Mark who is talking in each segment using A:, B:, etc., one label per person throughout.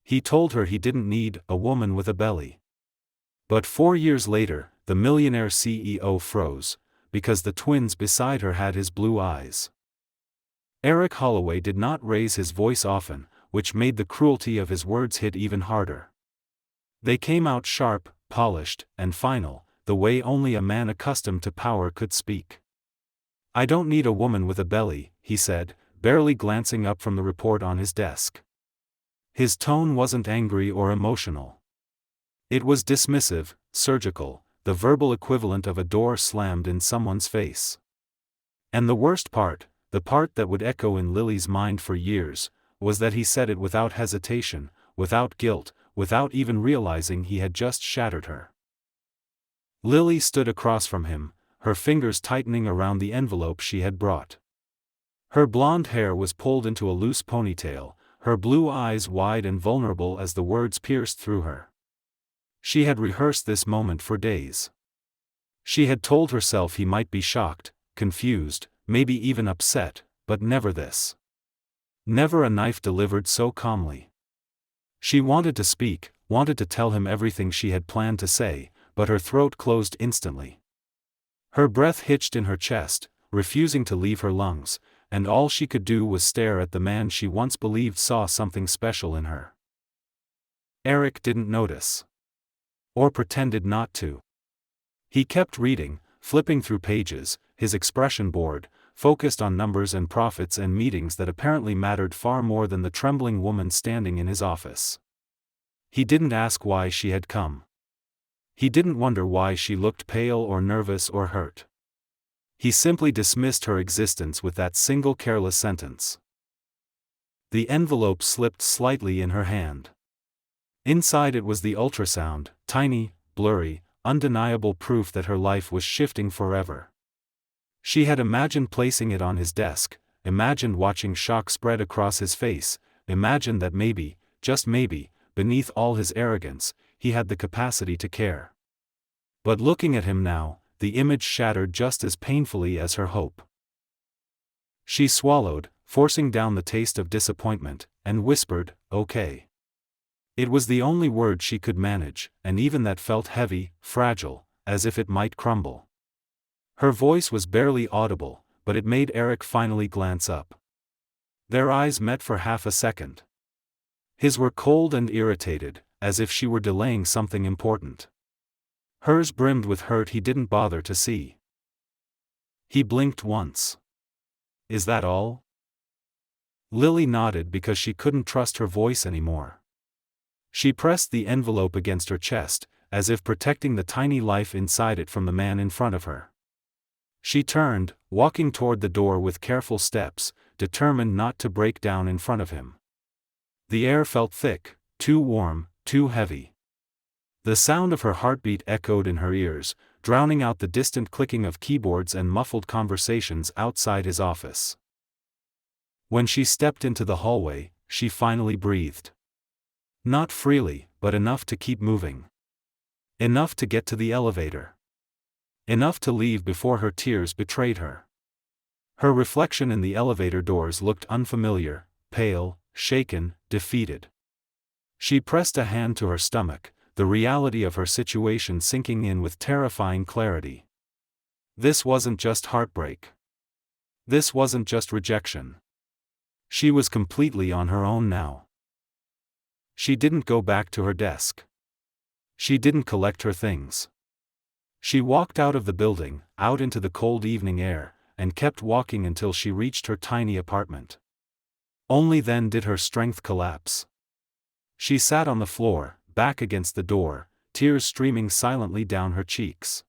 A: He told her he didn't need a woman with a belly. But 4 years later, the millionaire CEO froze, because the twins beside her had his blue eyes. Eric Holloway did not raise his voice often, which made the cruelty of his words hit even harder. They came out sharp, polished, and final, the way only a man accustomed to power could speak. "I don't need a woman with a belly," he said, barely glancing up from the report on his desk. His tone wasn't angry or emotional. It was dismissive, surgical, the verbal equivalent of a door slammed in someone's face. And the worst part, the part that would echo in Lily's mind for years, was that he said it without hesitation, without guilt, without even realizing he had just shattered her. Lily stood across from him, her fingers tightening around the envelope she had brought. Her blonde hair was pulled into a loose ponytail, her blue eyes wide and vulnerable as the words pierced through her. She had rehearsed this moment for days. She had told herself he might be shocked, confused, maybe even upset, but never this. Never a knife delivered so calmly. She wanted to speak, wanted to tell him everything she had planned to say, but her throat closed instantly. Her breath hitched in her chest, refusing to leave her lungs, and all she could do was stare at the man she once believed saw something special in her. Eric didn't notice. Or pretended not to. He kept reading, flipping through pages, his expression bored, focused on numbers and profits and meetings that apparently mattered far more than the trembling woman standing in his office. He didn't ask why she had come. He didn't wonder why she looked pale or nervous or hurt. He simply dismissed her existence with that single careless sentence. The envelope slipped slightly in her hand. Inside it was the ultrasound, tiny, blurry, undeniable proof that her life was shifting forever. She had imagined placing it on his desk, imagined watching shock spread across his face, imagined that maybe, just maybe, beneath all his arrogance, he had the capacity to care. But looking at him now, the image shattered just as painfully as her hope. She swallowed, forcing down the taste of disappointment, and whispered, "Okay." It was the only word she could manage, and even that felt heavy, fragile, as if it might crumble. Her voice was barely audible, but it made Eric finally glance up. Their eyes met for half a second. His were cold and irritated, as if she were delaying something important. Hers brimmed with hurt he didn't bother to see. He blinked once. "Is that all?" Lily nodded because she couldn't trust her voice anymore. She pressed the envelope against her chest, as if protecting the tiny life inside it from the man in front of her. She turned, walking toward the door with careful steps, determined not to break down in front of him. The air felt thick, too warm, too heavy. The sound of her heartbeat echoed in her ears, drowning out the distant clicking of keyboards and muffled conversations outside his office. When she stepped into the hallway, she finally breathed. Not freely, but enough to keep moving. Enough to get to the elevator. Enough to leave before her tears betrayed her. Her reflection in the elevator doors looked unfamiliar, pale, shaken, defeated. She pressed a hand to her stomach, the reality of her situation sinking in with terrifying clarity. This wasn't just heartbreak. This wasn't just rejection. She was completely on her own now. She didn't go back to her desk. She didn't collect her things. She walked out of the building, out into the cold evening air, and kept walking until she reached her tiny apartment. Only then did her strength collapse. She sat on the floor, back against the door, tears streaming silently down her cheeks.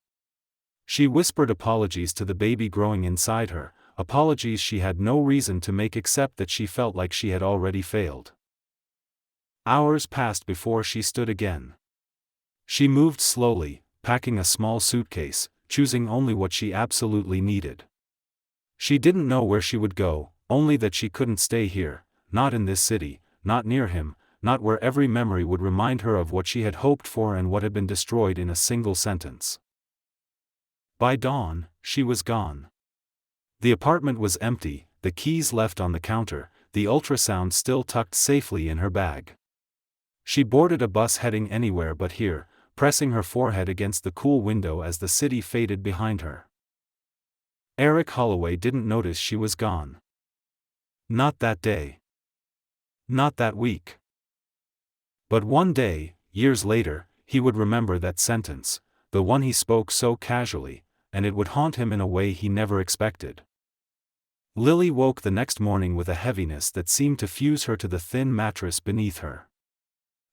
A: She whispered apologies to the baby growing inside her, apologies she had no reason to make except that she felt like she had already failed. Hours passed before she stood again. She moved slowly, packing a small suitcase, choosing only what she absolutely needed. She didn't know where she would go, only that she couldn't stay here, not in this city, not near him, not where every memory would remind her of what she had hoped for and what had been destroyed in a single sentence. By dawn, she was gone. The apartment was empty, the keys left on the counter, the ultrasound still tucked safely in her bag. She boarded a bus heading anywhere but here, pressing her forehead against the cool window as the city faded behind her. Eric Holloway didn't notice she was gone. Not that day. Not that week. But one day, years later, he would remember that sentence, the one he spoke so casually, and it would haunt him in a way he never expected. Lily woke the next morning with a heaviness that seemed to fuse her to the thin mattress beneath her.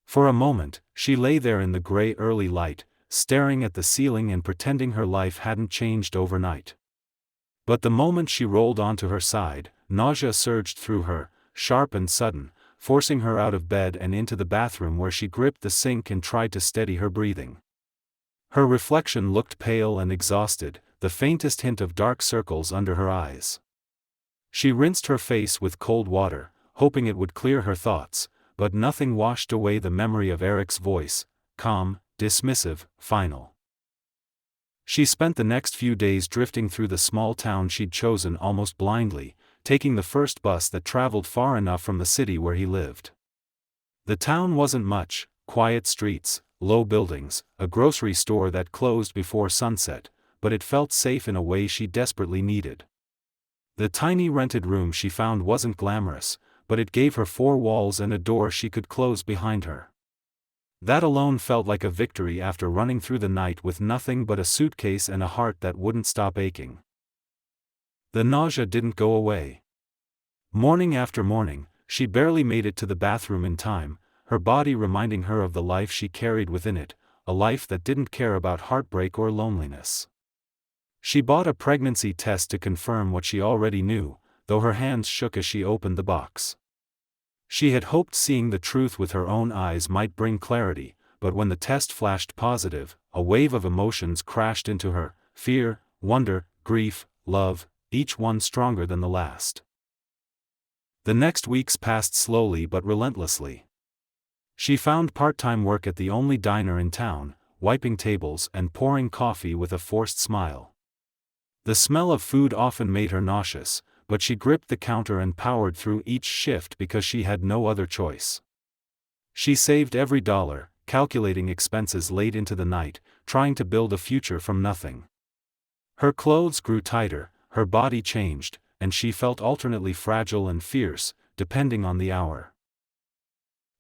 A: For a moment, she lay there in the gray early light, staring at the ceiling and pretending her life hadn't changed overnight. But the moment she rolled onto her side, nausea surged through her, sharp and sudden, forcing her out of bed and into the bathroom where she gripped the sink and tried to steady her breathing. Her reflection looked pale and exhausted, the faintest hint of dark circles under her eyes. She rinsed her face with cold water, hoping it would clear her thoughts, but nothing washed away the memory of Eric's voice, calm, dismissive, final. She spent the next few days drifting through the small town she'd chosen almost blindly, taking the first bus that traveled far enough from the city where he lived. The town wasn't much: quiet streets, low buildings, a grocery store that closed before sunset, but it felt safe in a way she desperately needed. The tiny rented room she found wasn't glamorous, but it gave her 4 walls and a door she could close behind her. That alone felt like a victory after running through the night with nothing but a suitcase and a heart that wouldn't stop aching. The nausea didn't go away. Morning after morning, she barely made it to the bathroom in time, her body reminding her of the life she carried within it, a life that didn't care about heartbreak or loneliness. She bought a pregnancy test to confirm what she already knew, though her hands shook as she opened the box. She had hoped seeing the truth with her own eyes might bring clarity, but when the test flashed positive, a wave of emotions crashed into her: fear, wonder, grief, love, each one stronger than the last. The next weeks passed slowly but relentlessly. She found part-time work at the only diner in town, wiping tables and pouring coffee with a forced smile. The smell of food often made her nauseous, but she gripped the counter and powered through each shift because she had no other choice. She saved every dollar, calculating expenses late into the night, trying to build a future from nothing. Her clothes grew tighter, her body changed, and she felt alternately fragile and fierce, depending on the hour.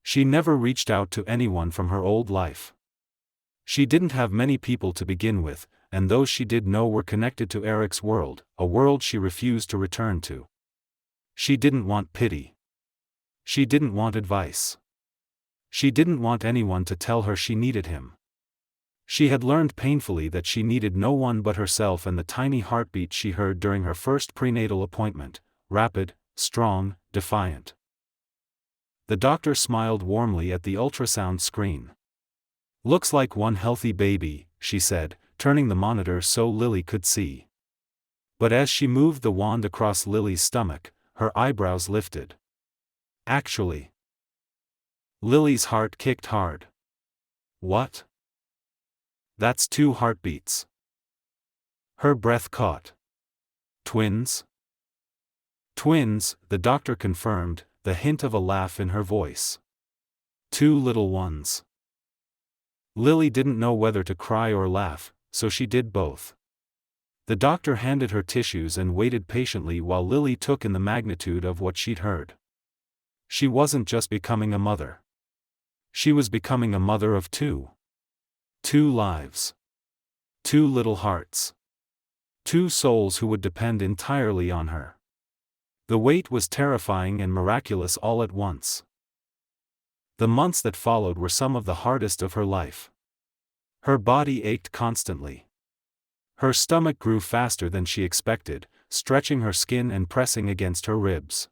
A: She never reached out to anyone from her old life. She didn't have many people to begin with, and those she did know were connected to Eric's world, a world she refused to return to. She didn't want pity. She didn't want advice. She didn't want anyone to tell her she needed him. She had learned painfully that she needed no one but herself and the tiny heartbeat she heard during her first prenatal appointment: rapid, strong, defiant. The doctor smiled warmly at the ultrasound screen. "Looks like one healthy baby," she said, turning the monitor so Lily could see. But as she moved the wand across Lily's stomach, her eyebrows lifted. "Actually." Lily's heart kicked hard. "What? That's 2 heartbeats." Her breath caught. "Twins?" "Twins," the doctor confirmed, the hint of a laugh in her voice. "2 little ones." Lily didn't know whether to cry or laugh, so she did both. The doctor handed her tissues and waited patiently while Lily took in the magnitude of what she'd heard. She wasn't just becoming a mother. She was becoming a mother of 2. 2 lives. 2 little hearts. 2 souls who would depend entirely on her. The weight was terrifying and miraculous all at once. The months that followed were some of the hardest of her life. Her body ached constantly. Her stomach grew faster than she expected, stretching her skin and pressing against her ribs.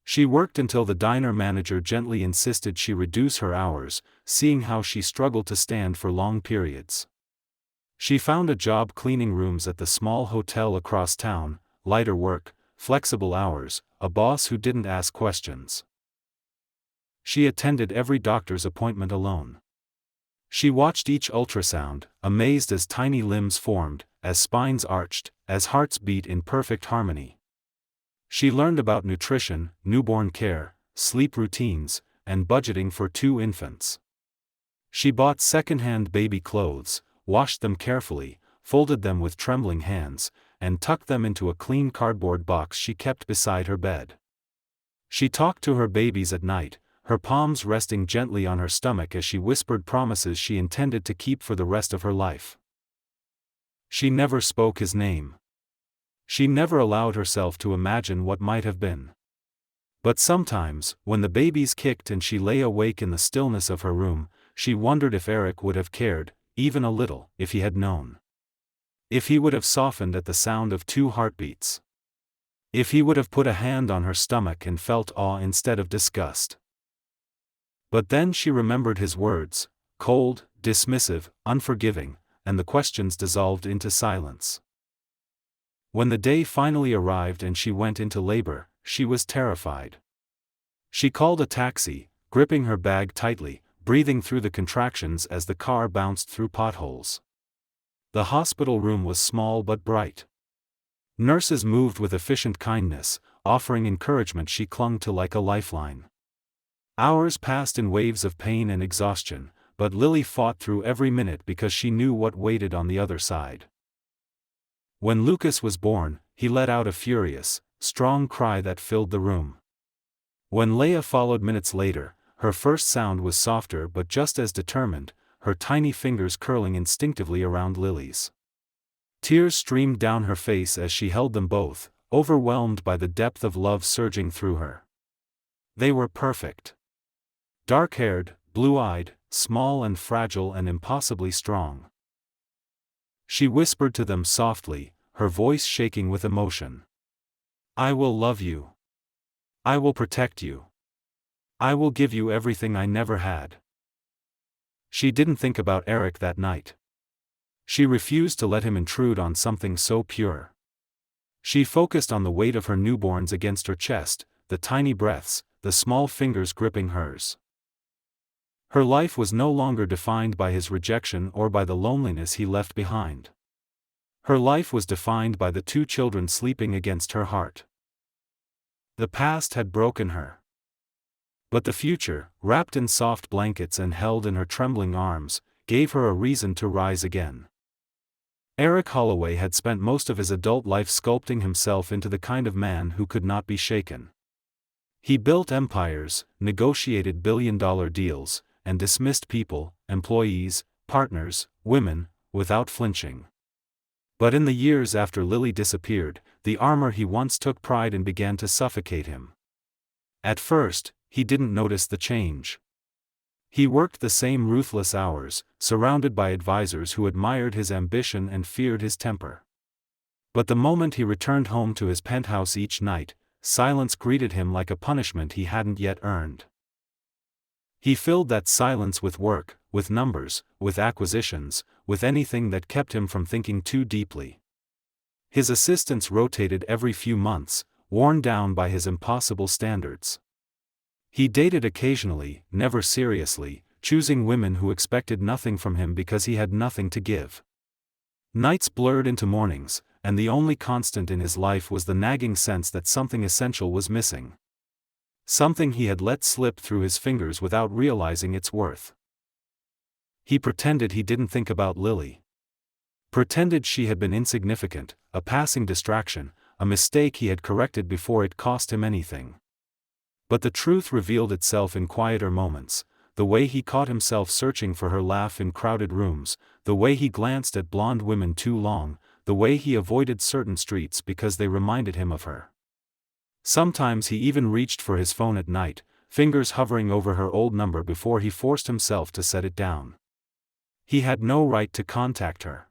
A: She worked until the diner manager gently insisted she reduce her hours, seeing how she struggled to stand for long periods. She found a job cleaning rooms at the small hotel across town: lighter work, flexible hours, a boss who didn't ask questions. She attended every doctor's appointment alone. She watched each ultrasound, amazed as tiny limbs formed, as spines arched, as hearts beat in perfect harmony. She learned about nutrition, newborn care, sleep routines, and budgeting for 2 infants. She bought second-hand baby clothes, washed them carefully, folded them with trembling hands, and tucked them into a clean cardboard box she kept beside her bed. She talked to her babies at night, her palms resting gently on her stomach as she whispered promises she intended to keep for the rest of her life. She never spoke his name. She never allowed herself to imagine what might have been. But sometimes, when the babies kicked and she lay awake in the stillness of her room, she wondered if Eric would have cared, even a little, if he had known. If he would have softened at the sound of 2 heartbeats. If he would have put a hand on her stomach and felt awe instead of disgust. But then she remembered his words, cold, dismissive, unforgiving, and the questions dissolved into silence. When the day finally arrived and she went into labor, she was terrified. She called a taxi, gripping her bag tightly, breathing through the contractions as the car bounced through potholes. The hospital room was small but bright. Nurses moved with efficient kindness, offering encouragement she clung to like a lifeline. Hours passed in waves of pain and exhaustion, but Lily fought through every minute because she knew what waited on the other side. When Lucas was born, he let out a furious, strong cry that filled the room. When Leia followed minutes later, her first sound was softer but just as determined, her tiny fingers curling instinctively around Lily's. Tears streamed down her face as she held them both, overwhelmed by the depth of love surging through her. They were perfect. Dark-haired, blue-eyed, small and fragile and impossibly strong. She whispered to them softly, her voice shaking with emotion. "I will love you. I will protect you. I will give you everything I never had." She didn't think about Eric that night. She refused to let him intrude on something so pure. She focused on the weight of her newborns against her chest, the tiny breaths, the small fingers gripping hers. Her life was no longer defined by his rejection or by the loneliness he left behind. Her life was defined by the 2 children sleeping against her heart. The past had broken her. But the future, wrapped in soft blankets and held in her trembling arms, gave her a reason to rise again. Eric Holloway had spent most of his adult life sculpting himself into the kind of man who could not be shaken. He built empires, negotiated billion-dollar deals, and dismissed people, employees, partners, women, without flinching. But in the years after Lily disappeared, the armor he once took pride in began to suffocate him. At first, he didn't notice the change. He worked the same ruthless hours, surrounded by advisors who admired his ambition and feared his temper. But the moment he returned home to his penthouse each night, silence greeted him like a punishment he hadn't yet earned. He filled that silence with work, with numbers, with acquisitions, with anything that kept him from thinking too deeply. His assistants rotated every few months, worn down by his impossible standards. He dated occasionally, never seriously, choosing women who expected nothing from him because he had nothing to give. Nights blurred into mornings, and the only constant in his life was the nagging sense that something essential was missing. Something he had let slip through his fingers without realizing its worth. He pretended he didn't think about Lily. Pretended she had been insignificant, a passing distraction, a mistake he had corrected before it cost him anything. But the truth revealed itself in quieter moments, the way he caught himself searching for her laugh in crowded rooms, the way he glanced at blonde women too long, the way he avoided certain streets because they reminded him of her. Sometimes he even reached for his phone at night, fingers hovering over her old number before he forced himself to set it down. He had no right to contact her.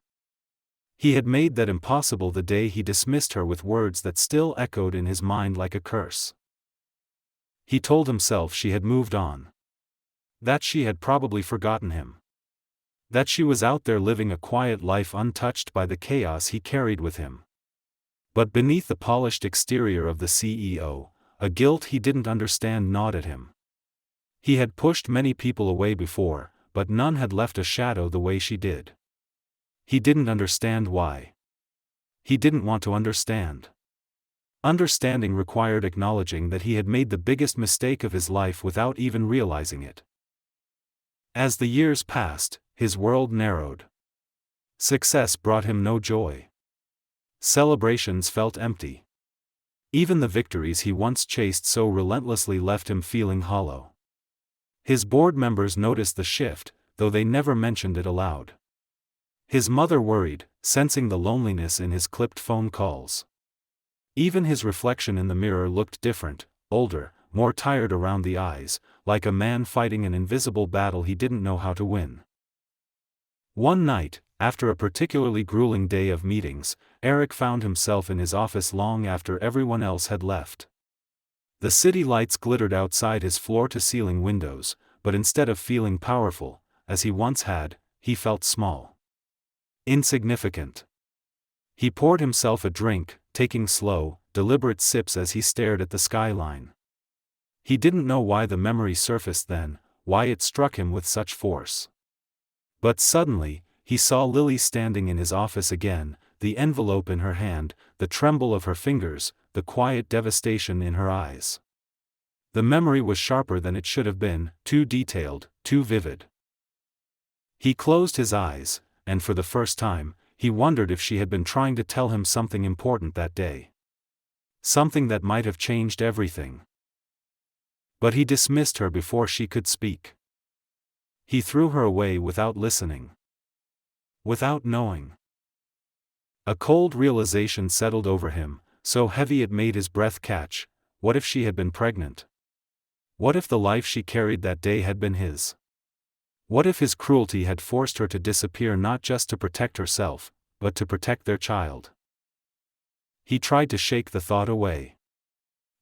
A: He had made that impossible the day he dismissed her with words that still echoed in his mind like a curse. He told himself she had moved on. That she had probably forgotten him. That she was out there living a quiet life untouched by the chaos he carried with him. But beneath the polished exterior of the CEO, a guilt he didn't understand gnawed at him. He had pushed many people away before, but none had left a shadow the way she did. He didn't understand why. He didn't want to understand. Understanding required acknowledging that he had made the biggest mistake of his life without even realizing it. As the years passed, his world narrowed. Success brought him no joy. Celebrations felt empty. Even the victories he once chased so relentlessly left him feeling hollow. His board members noticed the shift, though they never mentioned it aloud. His mother worried, sensing the loneliness in his clipped phone calls. Even his reflection in the mirror looked different, older, more tired around the eyes, like a man fighting an invisible battle he didn't know how to win. One night, after a particularly grueling day of meetings, Eric found himself in his office long after everyone else had left. The city lights glittered outside his floor-to-ceiling windows, but instead of feeling powerful, as he once had, he felt small. Insignificant. He poured himself a drink, taking slow, deliberate sips as he stared at the skyline. He didn't know why the memory surfaced then, why it struck him with such force. But suddenly, he saw Lily standing in his office again, the envelope in her hand, the tremble of her fingers, the quiet devastation in her eyes. The memory was sharper than it should have been, too detailed, too vivid. He closed his eyes, and for the first time, he wondered if she had been trying to tell him something important that day. Something that might have changed everything. But he dismissed her before she could speak. He threw her away without listening. Without knowing. A cold realization settled over him, so heavy it made his breath catch. What if she had been pregnant? What if the life she carried that day had been his? What if his cruelty had forced her to disappear not just to protect herself, but to protect their child? He tried to shake the thought away.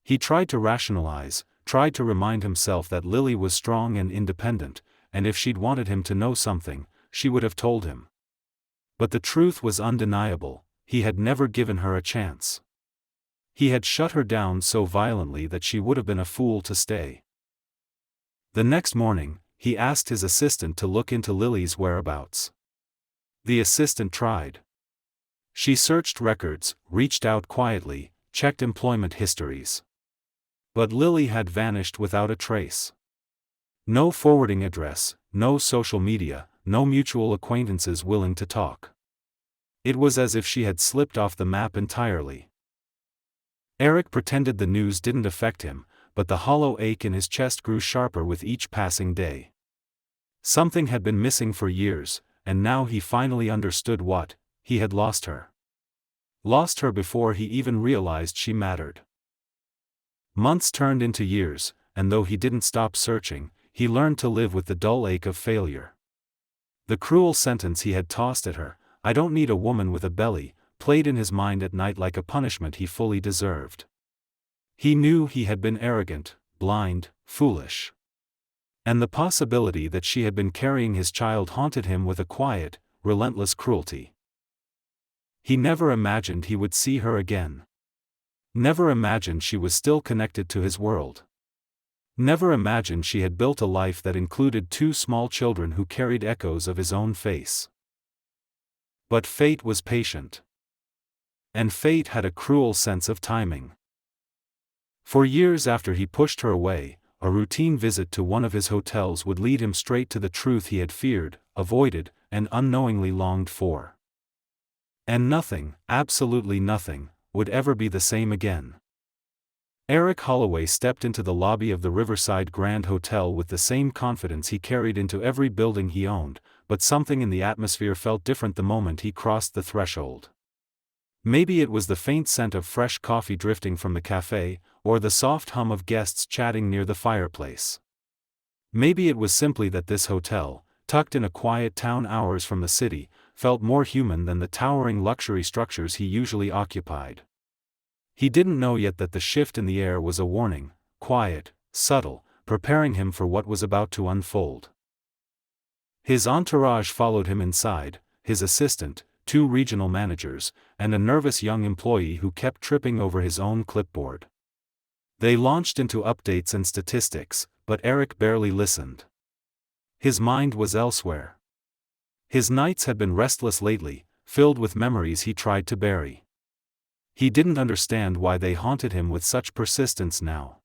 A: He tried to rationalize, tried to remind himself that Lily was strong and independent, and if she'd wanted him to know something, she would have told him. But the truth was undeniable, he had never given her a chance. He had shut her down so violently that she would have been a fool to stay. The next morning, he asked his assistant to look into Lily's whereabouts. The assistant tried. She searched records, reached out quietly, checked employment histories. But Lily had vanished without a trace. No forwarding address, no social media, no mutual acquaintances willing to talk. It was as if she had slipped off the map entirely. Eric pretended the news didn't affect him, but the hollow ache in his chest grew sharper with each passing day. Something had been missing for years, and now he finally understood what. He had lost her. Lost her before he even realized she mattered. Months turned into years, and though he didn't stop searching, he learned to live with the dull ache of failure. The cruel sentence he had tossed at her, "I don't need a woman with a belly," played in his mind at night like a punishment he fully deserved. He knew he had been arrogant, blind, foolish. And the possibility that she had been carrying his child haunted him with a quiet, relentless cruelty. He never imagined he would see her again. Never imagined she was still connected to his world. Never imagined she had built a life that included 2 small children who carried echoes of his own face. But fate was patient. And fate had a cruel sense of timing. For years after he pushed her away, a routine visit to one of his hotels would lead him straight to the truth he had feared, avoided, and unknowingly longed for. And nothing, absolutely nothing, would ever be the same again. Eric Holloway stepped into the lobby of the Riverside Grand Hotel with the same confidence he carried into every building he owned, but something in the atmosphere felt different the moment he crossed the threshold. Maybe it was the faint scent of fresh coffee drifting from the cafe, or the soft hum of guests chatting near the fireplace. Maybe it was simply that this hotel, tucked in a quiet town hours from the city, felt more human than the towering luxury structures he usually occupied. He didn't know yet that the shift in the air was a warning, quiet, subtle, preparing him for what was about to unfold. His entourage followed him inside, his assistant, 2 regional managers, and a nervous young employee who kept tripping over his own clipboard. They launched into updates and statistics, but Eric barely listened. His mind was elsewhere. His nights had been restless lately, filled with memories he tried to bury. He didn't understand why they haunted him with such persistence now.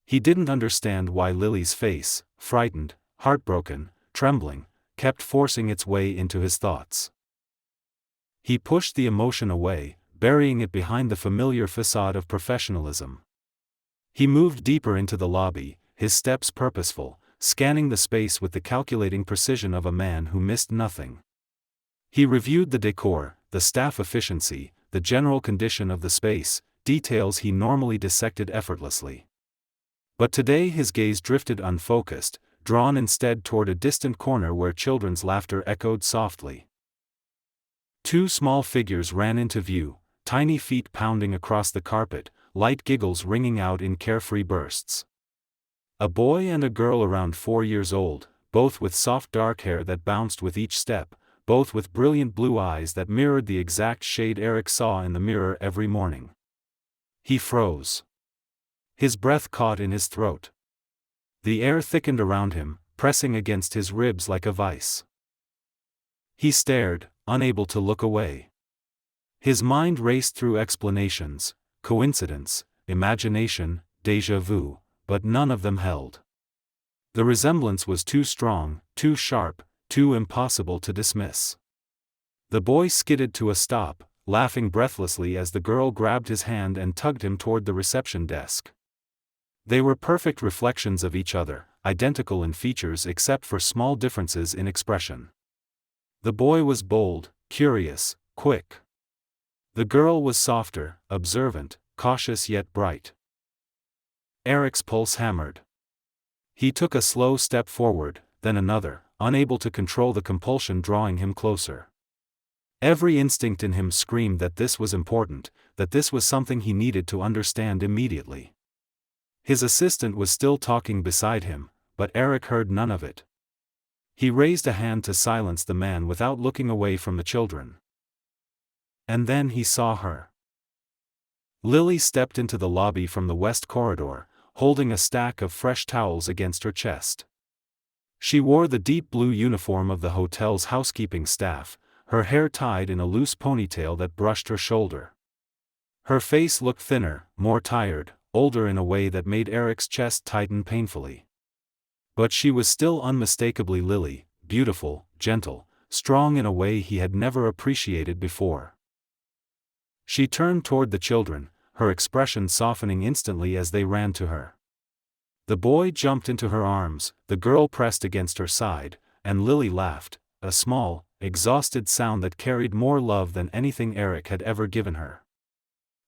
A: He didn't understand why Lily's face, frightened, heartbroken, trembling, kept forcing its way into his thoughts. He pushed the emotion away, burying it behind the familiar facade of professionalism. He moved deeper into the lobby, his steps purposeful, scanning the space with the calculating precision of a man who missed nothing. He reviewed the decor, the staff efficiency, the general condition of the space, details he normally dissected effortlessly. But today his gaze drifted unfocused, drawn instead toward a distant corner where children's laughter echoed softly. Two small figures ran into view, tiny feet pounding across the carpet, light giggles ringing out in carefree bursts. A boy and a girl around 4 years old, both with soft dark hair that bounced with each step, both with brilliant blue eyes that mirrored the exact shade Eric saw in the mirror every morning. He froze. His breath caught in his throat. The air thickened around him, pressing against his ribs like a vice. He stared, unable to look away. His mind raced through explanations, coincidence, imagination, déjà vu, but none of them held. The resemblance was too strong, too sharp, too impossible to dismiss. The boy skidded to a stop, laughing breathlessly as the girl grabbed his hand and tugged him toward the reception desk. They were perfect reflections of each other, identical in features except for small differences in expression. The boy was bold, curious, quick. The girl was softer, observant, cautious yet bright. Eric's pulse hammered. He took a slow step forward, then another, unable to control the compulsion drawing him closer. Every instinct in him screamed that this was important, that this was something he needed to understand immediately. His assistant was still talking beside him, but Eric heard none of it. He raised a hand to silence the man without looking away from the children. And then he saw her. Lily stepped into the lobby from the west corridor, holding a stack of fresh towels against her chest. She wore the deep blue uniform of the hotel's housekeeping staff, her hair tied in a loose ponytail that brushed her shoulder. Her face looked thinner, more tired, older in a way that made Eric's chest tighten painfully. But she was still unmistakably Lily, beautiful, gentle, strong in a way he had never appreciated before. She turned toward the children, her expression softening instantly as they ran to her. The boy jumped into her arms, the girl pressed against her side, and Lily laughed, a small, exhausted sound that carried more love than anything Eric had ever given her.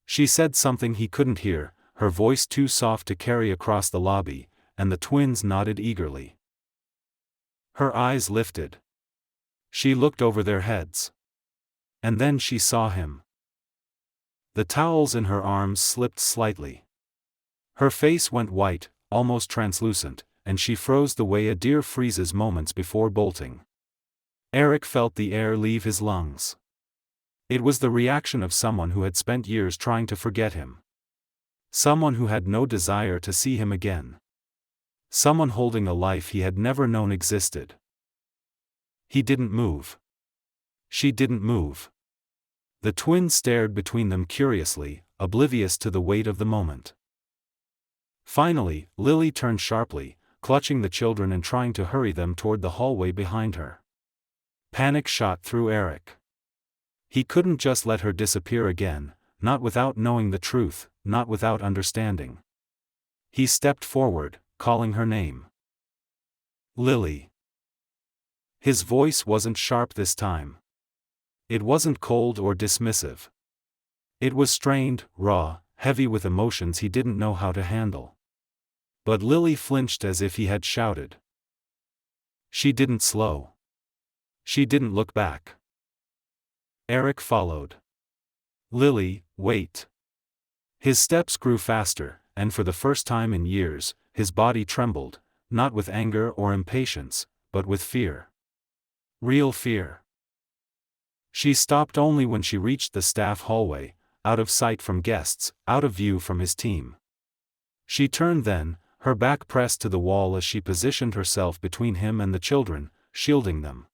A: She said something he couldn't hear, her voice too soft to carry across the lobby, and the twins nodded eagerly. Her eyes lifted. She looked over their heads. And then she saw him. The towels in her arms slipped slightly. Her face went white, almost translucent, and she froze the way a deer freezes moments before bolting. Eric felt the air leave his lungs. It was the reaction of someone who had spent years trying to forget him. Someone who had no desire to see him again. Someone holding a life he had never known existed. He didn't move. She didn't move. The twins stared between them curiously, oblivious to the weight of the moment. Finally, Lily turned sharply, clutching the children and trying to hurry them toward the hallway behind her. Panic shot through Eric. He couldn't just let her disappear again, not without knowing the truth, not without understanding. He stepped forward, calling her name. Lily. His voice wasn't sharp this time. It wasn't cold or dismissive. It was strained, raw, heavy with emotions he didn't know how to handle. But Lily flinched as if he had shouted. She didn't slow. She didn't look back. Eric followed. Lily, wait. His steps grew faster, and for the first time in years, his body trembled, not with anger or impatience, but with fear. Real fear. She stopped only when she reached the staff hallway, out of sight from guests, out of view from his team. She turned then, her back pressed to the wall as she positioned herself between him and the children, shielding them.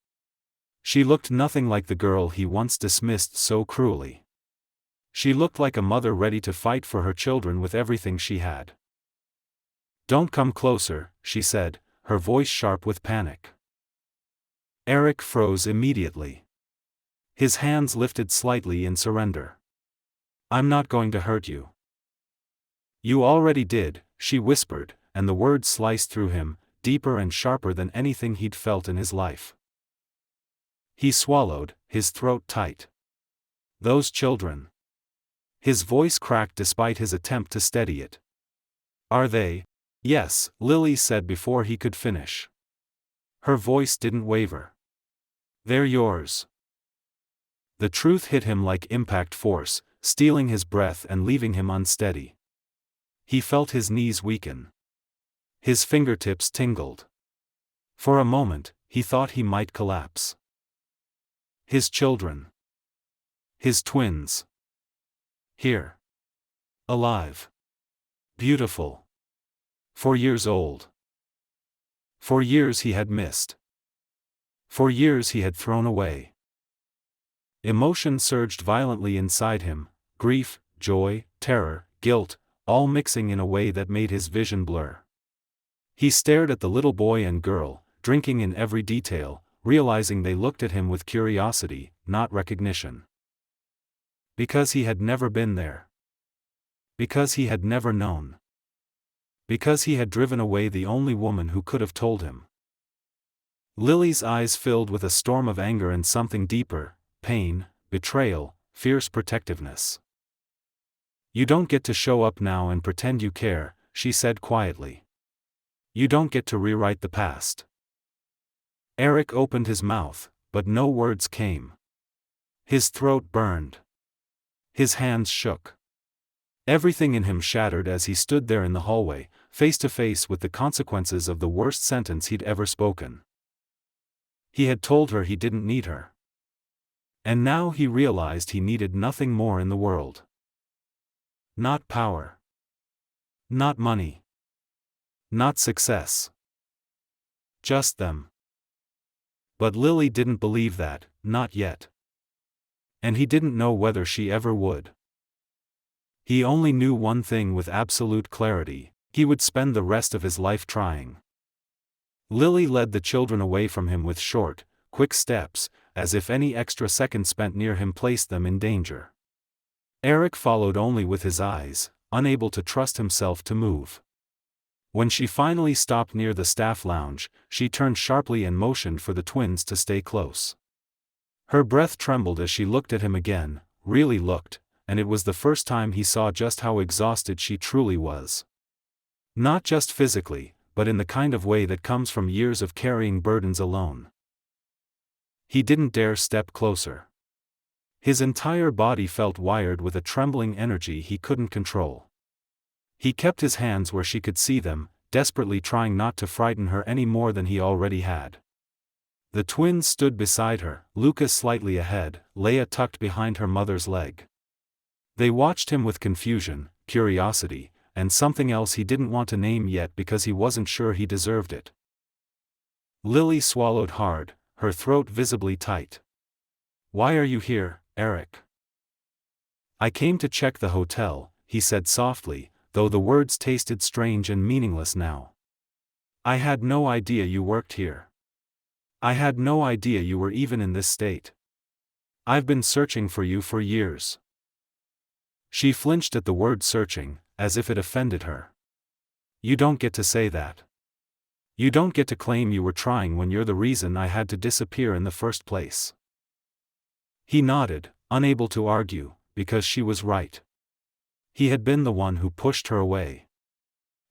A: She looked nothing like the girl he once dismissed so cruelly. She looked like a mother ready to fight for her children with everything she had. "Don't come closer," she said, her voice sharp with panic. Eric froze immediately. His hands lifted slightly in surrender. "I'm not going to hurt you." "You already did," she whispered, and the words sliced through him, deeper and sharper than anything he'd felt in his life. He swallowed, his throat tight. "Those children." His voice cracked despite his attempt to steady it. "Are they?" "Yes," Lily said before he could finish. Her voice didn't waver. "They're yours." The truth hit him like impact force, stealing his breath and leaving him unsteady. He felt his knees weaken. His fingertips tingled. For a moment, he thought he might collapse. His children. His twins. Here. Alive. Beautiful. 4 years old. For years he had missed. For years he had thrown away. Emotion surged violently inside him, grief, joy, terror, guilt, all mixing in a way that made his vision blur. He stared at the little boy and girl, drinking in every detail, realizing they looked at him with curiosity, not recognition. Because he had never been there. Because he had never known. Because he had driven away the only woman who could have told him. Lily's eyes filled with a storm of anger and something deeper, pain, betrayal, fierce protectiveness. "You don't get to show up now and pretend you care," she said quietly. "You don't get to rewrite the past." Eric opened his mouth, but no words came. His throat burned. His hands shook. Everything in him shattered as he stood there in the hallway, face to face with the consequences of the worst sentence he'd ever spoken. He had told her he didn't need her. And now he realized he needed nothing more in the world. Not power. Not money. Not success. Just them. But Lily didn't believe that, not yet. And he didn't know whether she ever would. He only knew one thing with absolute clarity: he would spend the rest of his life trying. Lily led the children away from him with short, quick steps, as if any extra second spent near him placed them in danger. Eric followed only with his eyes, unable to trust himself to move. When she finally stopped near the staff lounge, she turned sharply and motioned for the twins to stay close. Her breath trembled as she looked at him again, really looked, and it was the first time he saw just how exhausted she truly was. Not just physically, but in the kind of way that comes from years of carrying burdens alone. He didn't dare step closer. His entire body felt wired with a trembling energy he couldn't control. He kept his hands where she could see them, desperately trying not to frighten her any more than he already had. The twins stood beside her, Lucas slightly ahead, Leia tucked behind her mother's leg. They watched him with confusion, curiosity, and something else he didn't want to name yet because he wasn't sure he deserved it. Lily swallowed hard, her throat visibly tight. "Why are you here, Eric?" "I came to check the hotel," he said softly, though the words tasted strange and meaningless now. "I had no idea you worked here. I had no idea you were even in this state. I've been searching for you for years." She flinched at the word searching, as if it offended her. "You don't get to say that. You don't get to claim you were trying when you're the reason I had to disappear in the first place." He nodded, unable to argue, because she was right. He had been the one who pushed her away.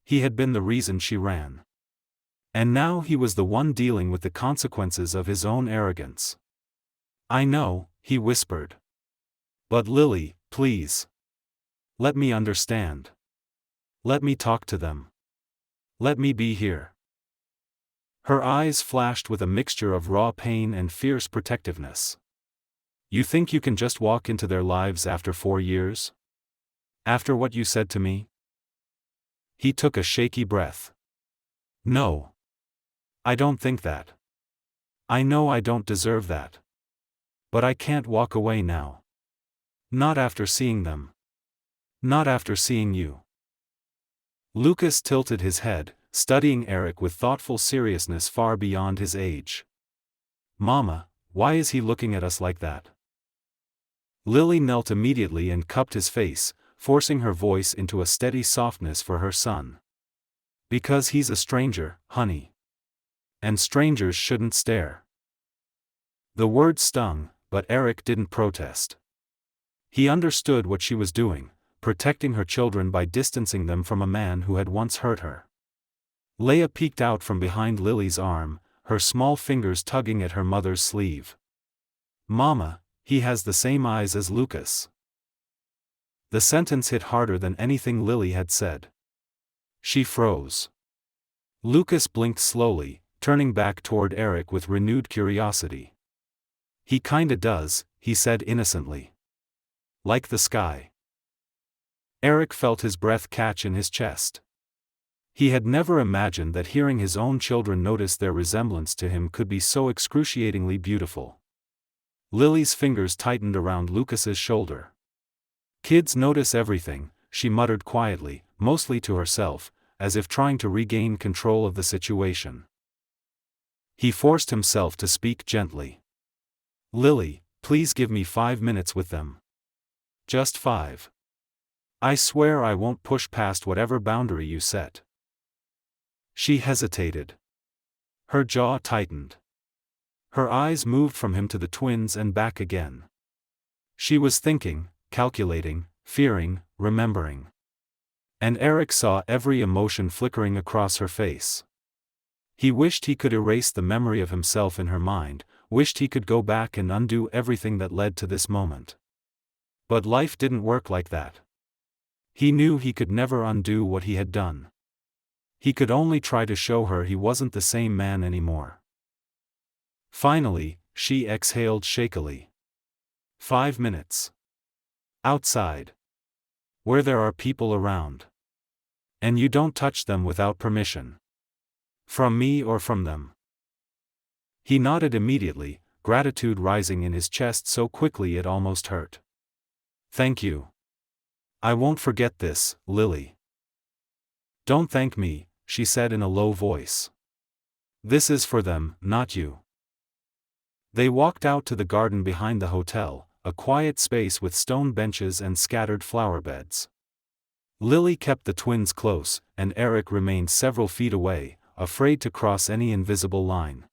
A: He had been the reason she ran. And now he was the one dealing with the consequences of his own arrogance. "I know," he whispered. "But Lily, please. Let me understand. Let me talk to them. Let me be here." Her eyes flashed with a mixture of raw pain and fierce protectiveness. "You think you can just walk into their lives after 4 years? After what you said to me?" He took a shaky breath. "No. I don't think that. I know I don't deserve that. But I can't walk away now. Not after seeing them. Not after seeing you. Lucas tilted his head, studying Eric with thoughtful seriousness far beyond his age. Mama, why is he looking at us like that? Lily knelt immediately and cupped his face, forcing her voice into a steady softness for her son. Because he's a stranger, honey. And strangers shouldn't stare. The word stung, but Eric didn't protest. He understood what she was doing, protecting her children by distancing them from a man who had once hurt her. Leia peeked out from behind Lily's arm, her small fingers tugging at her mother's sleeve. Mama, he has the same eyes as Lucas. The sentence hit harder than anything Lily had said. She froze. Lucas blinked slowly, turning back toward Eric with renewed curiosity. He kinda does, he said innocently. Like the sky. Eric felt his breath catch in his chest. He had never imagined that hearing his own children notice their resemblance to him could be so excruciatingly beautiful. Lily's fingers tightened around Lucas's shoulder. Kids notice everything, she muttered quietly, mostly to herself, as if trying to regain control of the situation. He forced himself to speak gently. Lily, please give me 5 minutes with them. Just 5. I swear I won't push past whatever boundary you set. She hesitated. Her jaw tightened. Her eyes moved from him to the twins and back again. She was thinking, calculating, fearing, remembering. And Eric saw every emotion flickering across her face. He wished he could erase the memory of himself in her mind, wished he could go back and undo everything that led to this moment. But life didn't work like that. He knew he could never undo what he had done. He could only try to show her he wasn't the same man anymore. Finally, she exhaled shakily. 5 minutes. Outside. Where there are people around. And you don't touch them without permission. From me or from them. He nodded immediately, gratitude rising in his chest so quickly it almost hurt. Thank you. I won't forget this, Lily. Don't thank me, she said in a low voice. This is for them, not you. They walked out to the garden behind the hotel, a quiet space with stone benches and scattered flower beds. Lily kept the twins close, and Eric remained several feet away, afraid to cross any invisible line.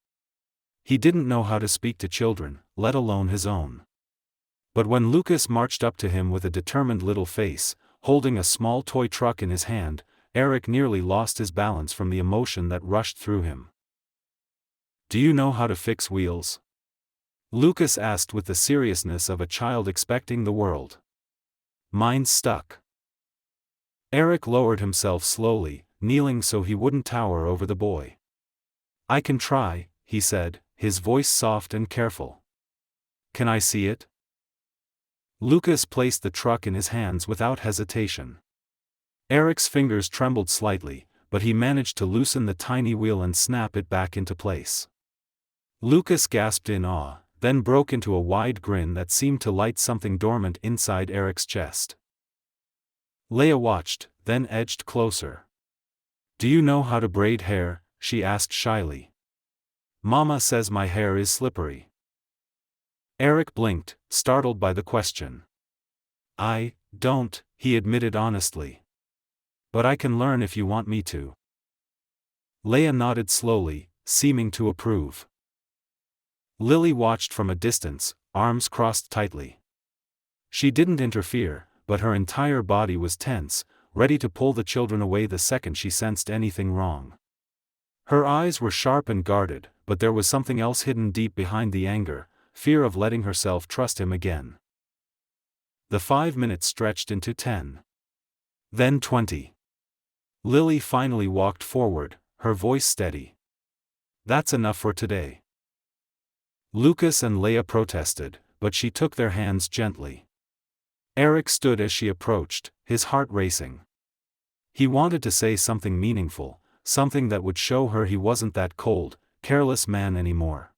A: He didn't know how to speak to children, let alone his own. But when Lucas marched up to him with a determined little face, holding a small toy truck in his hand, Eric nearly lost his balance from the emotion that rushed through him. Do you know how to fix wheels? Lucas asked with the seriousness of a child expecting the world. Mine's stuck. Eric lowered himself slowly, kneeling so he wouldn't tower over the boy. I can try, he said, his voice soft and careful. Can I see it? Lucas placed the truck in his hands without hesitation. Eric's fingers trembled slightly, but he managed to loosen the tiny wheel and snap it back into place. Lucas gasped in awe, then broke into a wide grin that seemed to light something dormant inside Eric's chest. Leia watched, then edged closer. Do you know how to braid hair? She asked shyly. Mama says my hair is slippery. Eric blinked, startled by the question. I don't, he admitted honestly. But I can learn if you want me to. Leia nodded slowly, seeming to approve. Lily watched from a distance, arms crossed tightly. She didn't interfere, but her entire body was tense, ready to pull the children away the second she sensed anything wrong. Her eyes were sharp and guarded, but there was something else hidden deep behind the anger, fear of letting herself trust him again. The 5 minutes stretched into 10. Then 20. Lily finally walked forward, her voice steady. That's enough for today. Lucas and Leia protested, but she took their hands gently. Eric stood as she approached, his heart racing. He wanted to say something meaningful, something that would show her he wasn't that cold, careless man anymore.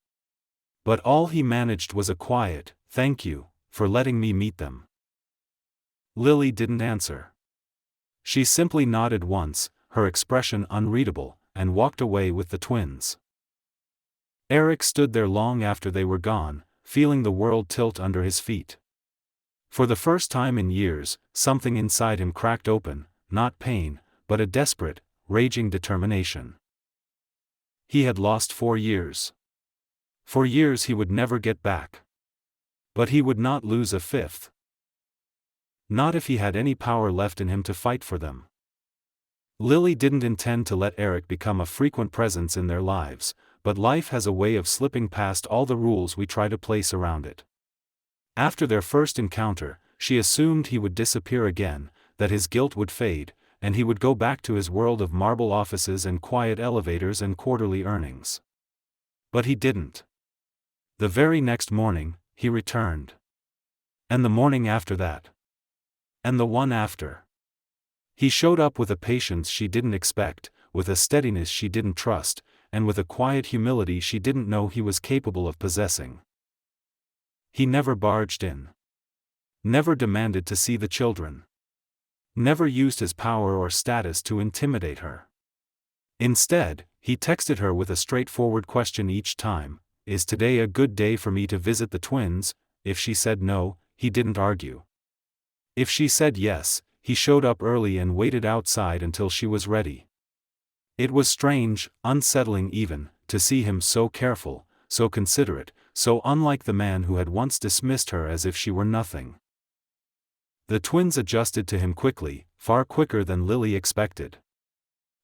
A: But all he managed was a quiet, thank you, for letting me meet them. Lily didn't answer. She simply nodded once, her expression unreadable, and walked away with the twins. Eric stood there long after they were gone, feeling the world tilt under his feet. For the first time in years, something inside him cracked open, not pain, but a desperate, raging determination. He had lost 4 years. 4 years he would never get back. But he would not lose a 5th. Not if he had any power left in him to fight for them. Lily didn't intend to let Eric become a frequent presence in their lives, but life has a way of slipping past all the rules we try to place around it. After their first encounter, she assumed he would disappear again, that his guilt would fade, and he would go back to his world of marble offices and quiet elevators and quarterly earnings. But he didn't. The very next morning, he returned. And the morning after that. And the one after. He showed up with a patience she didn't expect, with a steadiness she didn't trust, and with a quiet humility she didn't know he was capable of possessing. He never barged in. Never demanded to see the children. Never used his power or status to intimidate her. Instead, he texted her with a straightforward question each time: "Is today a good day for me to visit the twins?" If she said no, he didn't argue. If she said yes, he showed up early and waited outside until she was ready. It was strange, unsettling even, to see him so careful, so considerate, so unlike the man who had once dismissed her as if she were nothing. The twins adjusted to him quickly, far quicker than Lily expected.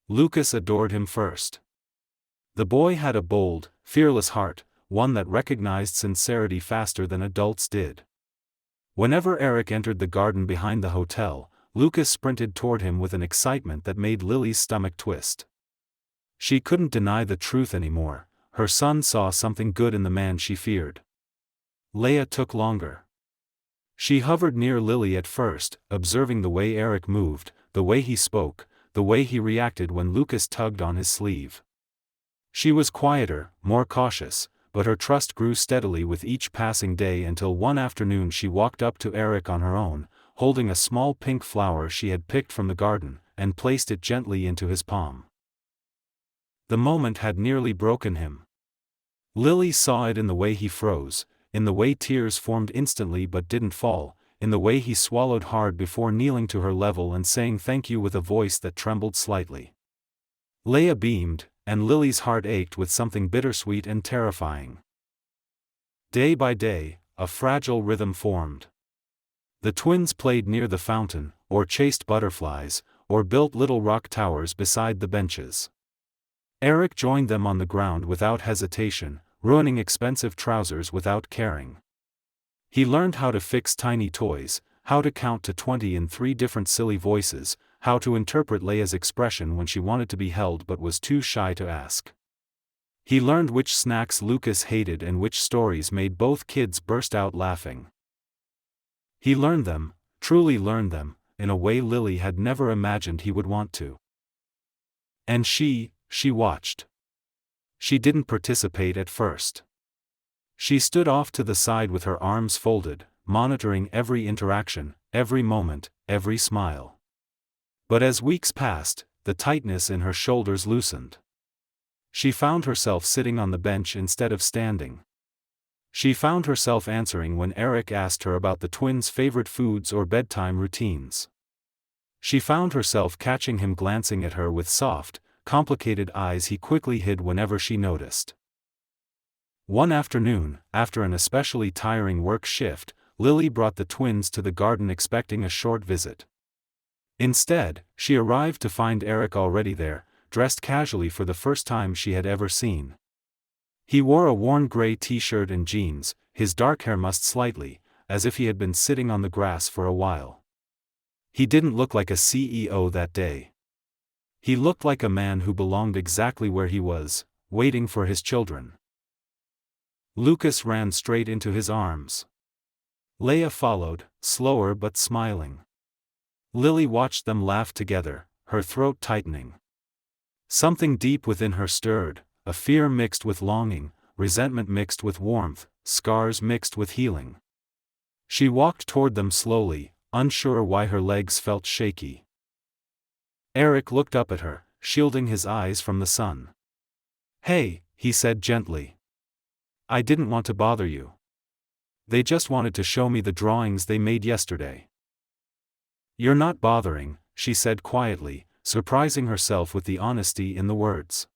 A: Lucas adored him first. The boy had a bold, fearless heart, one that recognized sincerity faster than adults did. Whenever Eric entered the garden behind the hotel, Lucas sprinted toward him with an excitement that made Lily's stomach twist. She couldn't deny the truth anymore: her son saw something good in the man she feared. Leia took longer. She hovered near Lily at first, observing the way Eric moved, the way he spoke, the way he reacted when Lucas tugged on his sleeve. She was quieter, more cautious, but her trust grew steadily with each passing day until one afternoon she walked up to Eric on her own, holding a small pink flower she had picked from the garden, and placed it gently into his palm. The moment had nearly broken him. Lily saw it in the way he froze, in the way tears formed instantly but didn't fall, in the way he swallowed hard before kneeling to her level and saying thank you with a voice that trembled slightly. Leia beamed, and Lily's heart ached with something bittersweet and terrifying. Day by day, a fragile rhythm formed. The twins played near the fountain, or chased butterflies, or built little rock towers beside the benches. Eric joined them on the ground without hesitation, ruining expensive trousers without caring. He learned how to fix tiny toys, how to count to 20 in 3 different silly voices, how to interpret Leia's expression when she wanted to be held but was too shy to ask. He learned which snacks Lucas hated and which stories made both kids burst out laughing. He learned them, truly learned them, in a way Lily had never imagined he would want to. And she watched. She didn't participate at first. She stood off to the side with her arms folded, monitoring every interaction, every moment, every smile. But as weeks passed, the tightness in her shoulders loosened. She found herself sitting on the bench instead of standing. She found herself answering when Eric asked her about the twins' favorite foods or bedtime routines. She found herself catching him glancing at her with soft, complicated eyes he quickly hid whenever she noticed. One afternoon, after an especially tiring work shift, Lily brought the twins to the garden expecting a short visit. Instead, she arrived to find Eric already there, dressed casually for the first time she had ever seen. He wore a worn gray t-shirt and jeans, his dark hair mussed slightly, as if he had been sitting on the grass for a while. He didn't look like a CEO that day. He looked like a man who belonged exactly where he was, waiting for his children. Lucas ran straight into his arms. Leia followed, slower but smiling. Lily watched them laugh together, her throat tightening. Something deep within her stirred, a fear mixed with longing, resentment mixed with warmth, scars mixed with healing. She walked toward them slowly, unsure why her legs felt shaky. Eric looked up at her, shielding his eyes from the sun. "Hey," he said gently. "I didn't want to bother you. They just wanted to show me the drawings they made yesterday." "You're not bothering," she said quietly, surprising herself with the honesty in the words.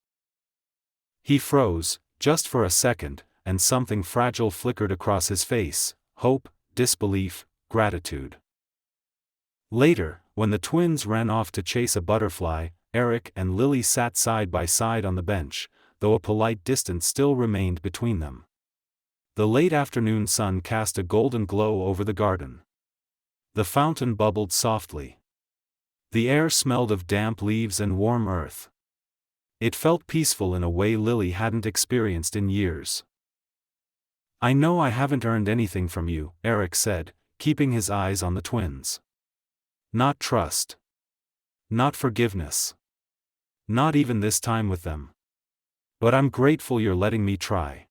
A: He froze, just for a second, and something fragile flickered across his face: hope, disbelief, gratitude. Later, when the twins ran off to chase a butterfly, Eric and Lily sat side by side on the bench, though a polite distance still remained between them. The late afternoon sun cast a golden glow over the garden. The fountain bubbled softly. The air smelled of damp leaves and warm earth. It felt peaceful in a way Lily hadn't experienced in years. "I know I haven't earned anything from you," Eric said, keeping his eyes on the twins. "Not trust. Not forgiveness. Not even this time with them. But I'm grateful you're letting me try."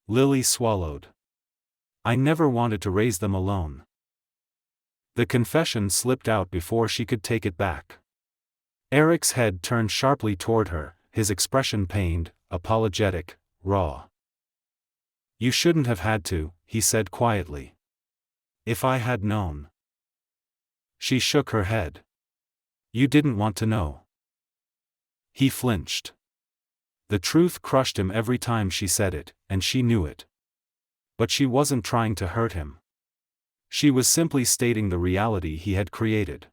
A: Lily swallowed. "I never wanted to raise them alone." The confession slipped out before she could take it back. Eric's head turned sharply toward her, his expression pained, apologetic, raw. "You shouldn't have had to," he said quietly. "If I had known." She shook her head. "You didn't want to know." He flinched. The truth crushed him every time she said it, and she knew it. But she wasn't trying to hurt him. She was simply stating the reality he had created.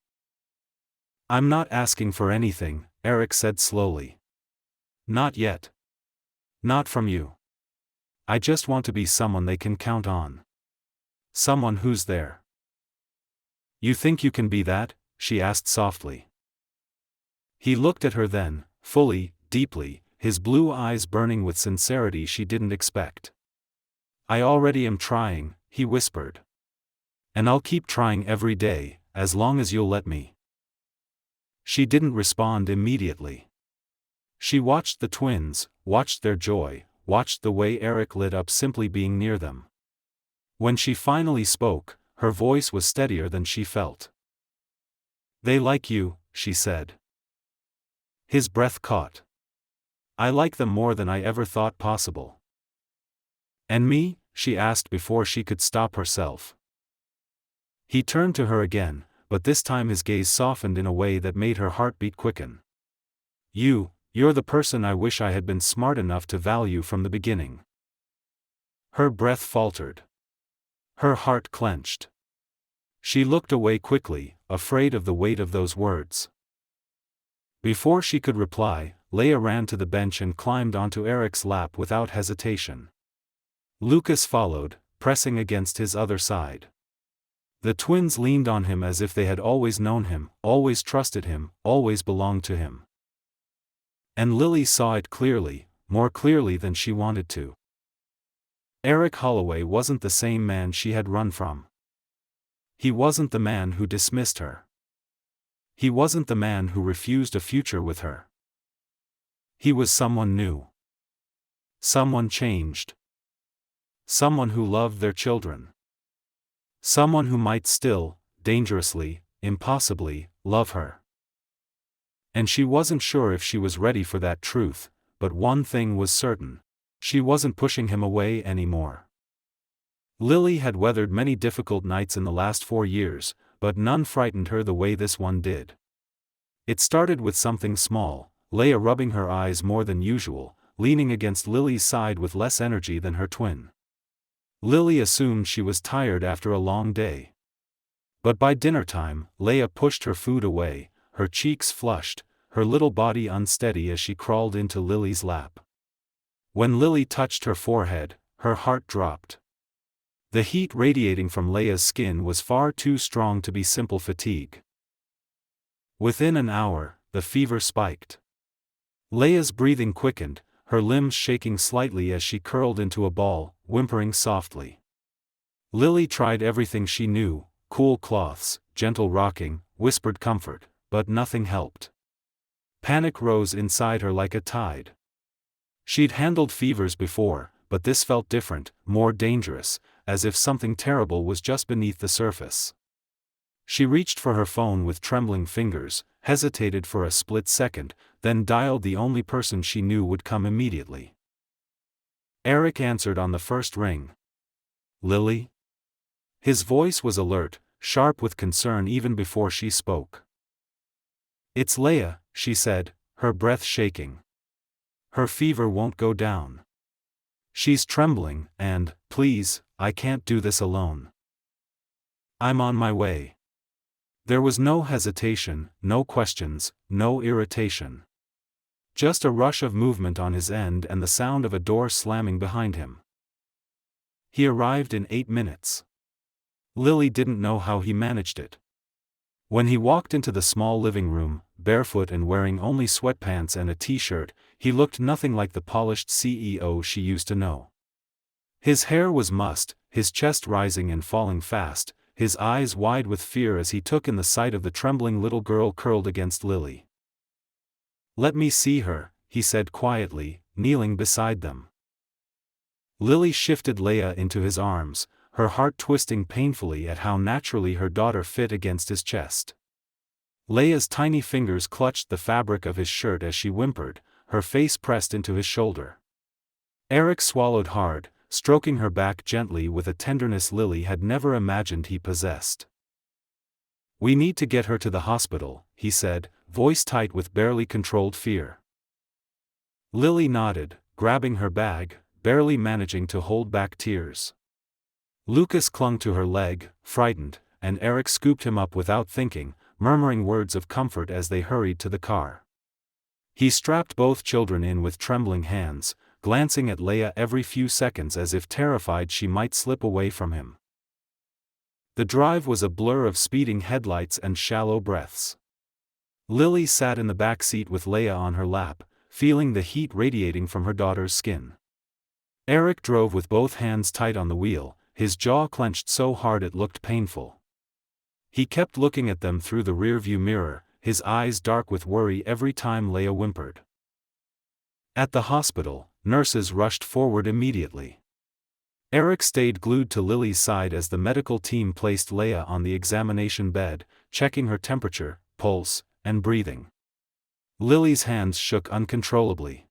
A: "I'm not asking for anything," Eric said slowly. "Not yet. Not from you. I just want to be someone they can count on. Someone who's there." "You think you can be that?" she asked softly. He looked at her then, fully, deeply, his blue eyes burning with sincerity she didn't expect. "I already am trying," he whispered. "And I'll keep trying every day, as long as you'll let me." She didn't respond immediately. She watched the twins, watched their joy, watched the way Eric lit up simply being near them. When she finally spoke, her voice was steadier than she felt. "They like you," she said. His breath caught. "I like them more than I ever thought possible." "And me?" she asked before she could stop herself. He turned to her again, but this time his gaze softened in a way that made her heartbeat quicken. You're the person I wish I had been smart enough to value from the beginning." Her breath faltered. Her heart clenched. She looked away quickly, afraid of the weight of those words. Before she could reply, Leia ran to the bench and climbed onto Eric's lap without hesitation. Lucas followed, pressing against his other side. The twins leaned on him as if they had always known him, always trusted him, always belonged to him. And Lily saw it clearly, more clearly than she wanted to. Eric Holloway wasn't the same man she had run from. He wasn't the man who dismissed her. He wasn't the man who refused a future with her. He was someone new. Someone changed. Someone who loved their children. Someone who might still, dangerously, impossibly, love her. And she wasn't sure if she was ready for that truth, but one thing was certain: she wasn't pushing him away anymore. Lily had weathered many difficult nights in the last 4 years, but none frightened her the way this one did. It started with something small: Leia rubbing her eyes more than usual, leaning against Lily's side with less energy than her twin. Lily assumed she was tired after a long day. But by dinner time, Leia pushed her food away, her cheeks flushed, her little body unsteady as she crawled into Lily's lap. When Lily touched her forehead, her heart dropped. The heat radiating from Leia's skin was far too strong to be simple fatigue. Within an hour, the fever spiked. Leia's breathing quickened, her limbs shaking slightly as she curled into a ball, whimpering softly. Lily tried everything she knew: cool cloths, gentle rocking, whispered comfort, but nothing helped. Panic rose inside her like a tide. She'd handled fevers before, but this felt different, more dangerous, as if something terrible was just beneath the surface. She reached for her phone with trembling fingers, hesitated for a split second, then dialed the only person she knew would come immediately. Eric answered on the first ring. "Lily?" His voice was alert, sharp with concern even before she spoke. "It's Leah," she said, her breath shaking. "Her fever won't go down. She's trembling, and, please, I can't do this alone. I'm on my way." There was no hesitation, no questions, no irritation. Just a rush of movement on his end and the sound of a door slamming behind him. He arrived in 8 minutes. Lily didn't know how he managed it. When he walked into the small living room, barefoot and wearing only sweatpants and a t-shirt, he looked nothing like the polished CEO she used to know. His hair was mussed, his chest rising and falling fast, his eyes wide with fear as he took in the sight of the trembling little girl curled against Lily. "Let me see her," he said quietly, kneeling beside them. Lily shifted Leah into his arms, her heart twisting painfully at how naturally her daughter fit against his chest. Leah's tiny fingers clutched the fabric of his shirt as she whimpered, her face pressed into his shoulder. Eric swallowed hard, stroking her back gently with a tenderness Lily had never imagined he possessed. "We need to get her to the hospital," he said, voice tight with barely controlled fear. Lily nodded, grabbing her bag, barely managing to hold back tears. Lucas clung to her leg, frightened, and Eric scooped him up without thinking, murmuring words of comfort as they hurried to the car. He strapped both children in with trembling hands, glancing at Leah every few seconds as if terrified she might slip away from him. The drive was a blur of speeding headlights and shallow breaths. Lily sat in the back seat with Leah on her lap, feeling the heat radiating from her daughter's skin. Eric drove with both hands tight on the wheel, his jaw clenched so hard it looked painful. He kept looking at them through the rearview mirror, his eyes dark with worry every time Leah whimpered. At the hospital, nurses rushed forward immediately. Eric stayed glued to Lily's side as the medical team placed Leah on the examination bed, checking her temperature, pulse, and breathing. Lily's hands shook uncontrollably.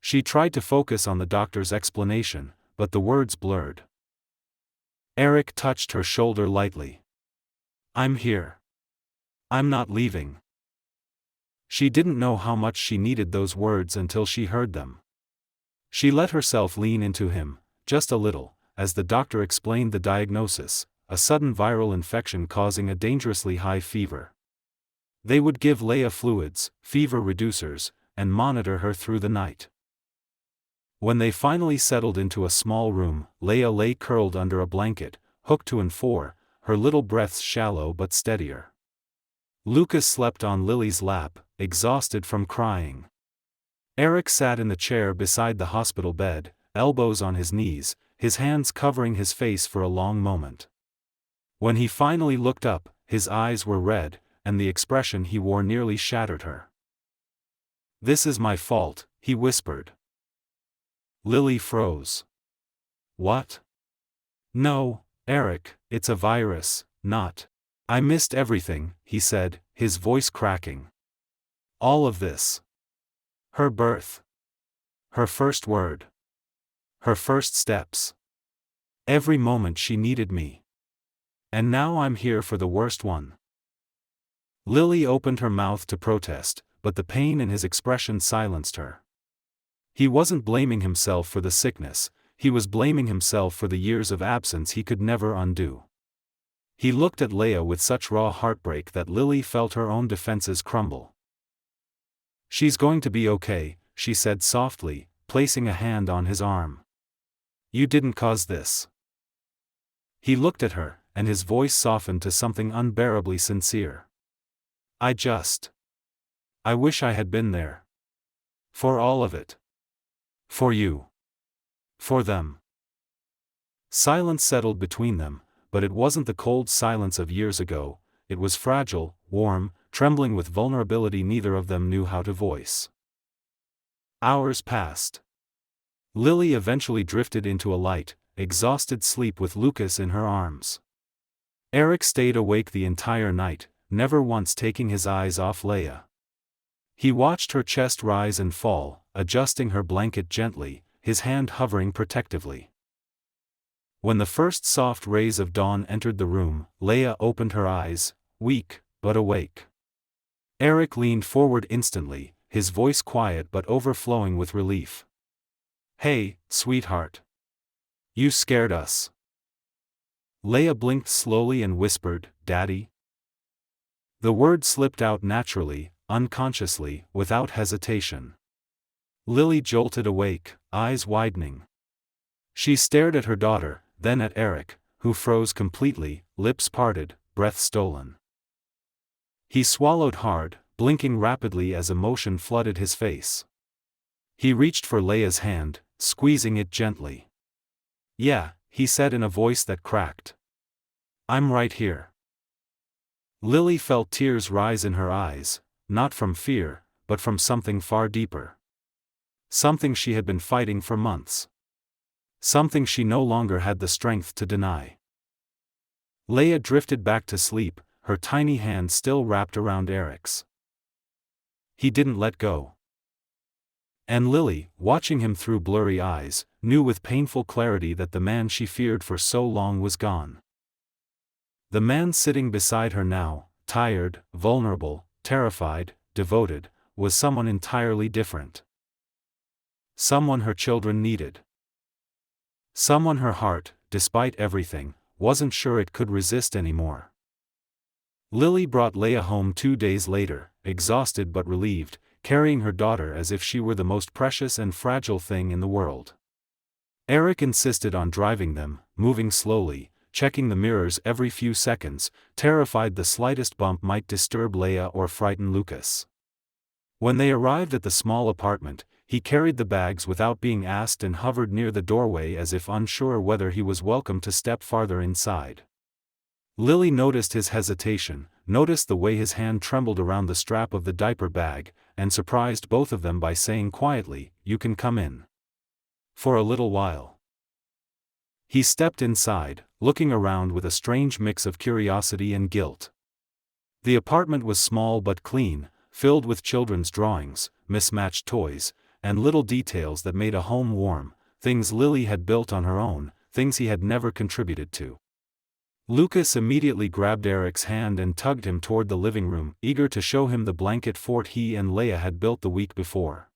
A: She tried to focus on the doctor's explanation, but the words blurred. Eric touched her shoulder lightly. "I'm here. I'm not leaving." She didn't know how much she needed those words until she heard them. She let herself lean into him, just a little, as the doctor explained the diagnosis, a sudden viral infection causing a dangerously high fever. They would give Leah fluids, fever reducers, and monitor her through the night. When they finally settled into a small room, Leah lay curled under a blanket, hooked to and fore, her little breaths shallow but steadier. Lucas slept on Lily's lap, exhausted from crying. Eric sat in the chair beside the hospital bed, elbows on his knees, his hands covering his face for a long moment. When he finally looked up, his eyes were red, and the expression he wore nearly shattered her. "This is my fault," he whispered. Lily froze. "What?" "No, Eric, it's a virus, not. I missed everything," he said, his voice cracking. "All of this. Her birth. Her first word. Her first steps. Every moment she needed me. And now I'm here for the worst one." Lily opened her mouth to protest, but the pain in his expression silenced her. He wasn't blaming himself for the sickness, he was blaming himself for the years of absence he could never undo. He looked at Leah with such raw heartbreak that Lily felt her own defenses crumble. "She's going to be okay," she said softly, placing a hand on his arm. "You didn't cause this." He looked at her, and his voice softened to something unbearably sincere. I wish I had been there. For all of it. For you. For them." Silence settled between them, but it wasn't the cold silence of years ago, it was fragile, warm, trembling with vulnerability neither of them knew how to voice. Hours passed. Lily eventually drifted into a light, exhausted sleep with Lucas in her arms. Eric stayed awake the entire night, never once taking his eyes off Leia. He watched her chest rise and fall, adjusting her blanket gently, his hand hovering protectively. When the first soft rays of dawn entered the room, Leia opened her eyes, weak, but awake. Eric leaned forward instantly, his voice quiet but overflowing with relief. "Hey, sweetheart. You scared us." Leia blinked slowly and whispered, "Daddy?" The word slipped out naturally, unconsciously, without hesitation. Lily jolted awake, eyes widening. She stared at her daughter, then at Eric, who froze completely, lips parted, breath stolen. He swallowed hard, blinking rapidly as emotion flooded his face. He reached for Leia's hand, squeezing it gently. "Yeah," he said in a voice that cracked. "I'm right here." Lily felt tears rise in her eyes, not from fear, but from something far deeper. Something she had been fighting for months. Something she no longer had the strength to deny. Leia drifted back to sleep, her tiny hand still wrapped around Eric's. He didn't let go. And Lily, watching him through blurry eyes, knew with painful clarity that the man she feared for so long was gone. The man sitting beside her now, tired, vulnerable, terrified, devoted, was someone entirely different. Someone her children needed. Someone her heart, despite everything, wasn't sure it could resist anymore. Lily brought Leia home 2 days later, exhausted but relieved, carrying her daughter as if she were the most precious and fragile thing in the world. Eric insisted on driving them, moving slowly, checking the mirrors every few seconds, terrified the slightest bump might disturb Leia or frighten Lucas. When they arrived at the small apartment, he carried the bags without being asked and hovered near the doorway as if unsure whether he was welcome to step farther inside. Lily noticed his hesitation, noticed the way his hand trembled around the strap of the diaper bag, and surprised both of them by saying quietly, "You can come in." For a little while. He stepped inside, looking around with a strange mix of curiosity and guilt. The apartment was small but clean, filled with children's drawings, mismatched toys, and little details that made a home warm, things Lily had built on her own, things he had never contributed to. Lucas immediately grabbed Eric's hand and tugged him toward the living room, eager to show him the blanket fort he and Leia had built the week before.